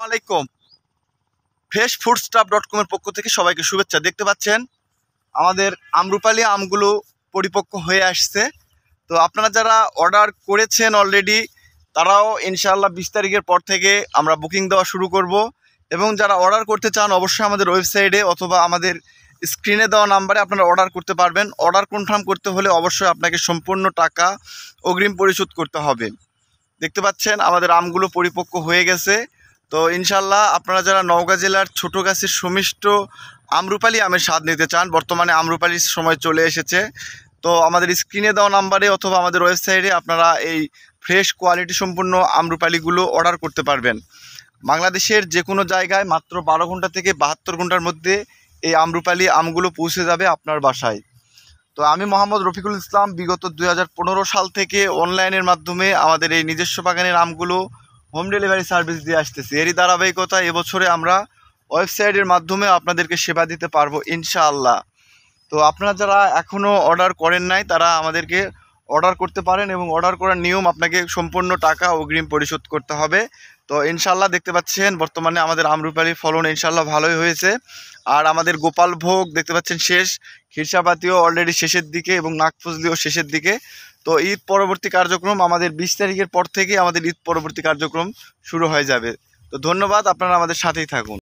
আলাইকুম। ফ্রেশ ফুডস্টাফ.com এর পক্ষ থেকে সবাইকে শুভেচ্ছা। দেখতে পাচ্ছেন আমাদের আম্রপালি আমগুলো পরিপক্ক হয়ে আসছে। তো আপনারা যারা অর্ডার করেছেন অলরেডি তারাও ইনশাআল্লাহ 20 তারিখের পর থেকে আমরা বুকিং দেওয়া শুরু করব। এবং যারা অর্ডার করতে চান অবশ্যই আমাদের ওয়েবসাইটে অথবা আমাদের স্ক্রিনে দেওয়া নাম্বারে আপনারা অর্ডার করতে পারবেন। অর্ডার কনফার্ম করতে হলে অবশ্যই আপনাকে সম্পূর্ণ টাকা অগ্রিম পরিশোধ করতে হবে। দেখতে পাচ্ছেন আমাদের আমগুলো পরিপক্ক হয়ে গেছে। তো ইনশাল্লাহ আপনারা যারা নওগাঁ জেলার ছোটো গাছের সমিষ্ট আম্রপালি আমের স্বাদ নিতে চান, বর্তমানে আম্রপালির সময় চলে এসেছে। তো আমাদের স্ক্রিনে দেওয়া নাম্বারে অথবা আমাদের ওয়েবসাইটে আপনারা এই ফ্রেশ কোয়ালিটি সম্পূর্ণ আম্রপালিগুলো অর্ডার করতে পারবেন। বাংলাদেশের যে কোনো জায়গায় মাত্র 12 ঘন্টা থেকে 72 ঘন্টার মধ্যে এই আম্রপালি আমগুলো পৌঁছে যাবে আপনার বাসায়। তো আমি মোহাম্মদ রফিকুল ইসলাম বিগত 2015 সাল থেকে অনলাইনের মাধ্যমে আমাদের এই নিজস্ব বাগানের আমগুলো হোম ডেলিভারি সার্ভিস দিয়ে আসতেছি। এরই ধারাবাহিকতা এবছরে আমরা ওয়েবসাইটের মাধ্যমে আপনাদেরকে সেবা দিতে পারবো ইনশাআল্লাহ। তো আপনারা যারা এখনও অর্ডার করেন নাই তারা আমাদেরকে অর্ডার করতে পারেন এবং অর্ডার করার নিয়ম আপনাকে সম্পূর্ণ টাকা অগ্রিম পরিশোধ করতে হবে। তো ইনশাআল্লাহ দেখতে পাচ্ছেন বর্তমানে আমাদের আম্রপালির ফলন ইনশাআল্লাহ ভালোই হয়েছে। আর আমাদের গোপাল ভোগ দেখতে পাচ্ছেন শেষ, খিরসাপাতিও অলরেডি শেষের দিকে এবং নাগফজলিও শেষের দিকে। তো ঈদ পরবর্তী কার্যক্রম আমাদের 20 তারিখের পর থেকে আমাদের ঈদ পরবর্তী কার্যক্রম শুরু হয়ে যাবে। তো ধন্যবাদ, আপনারা আমাদের সাথেই থাকুন।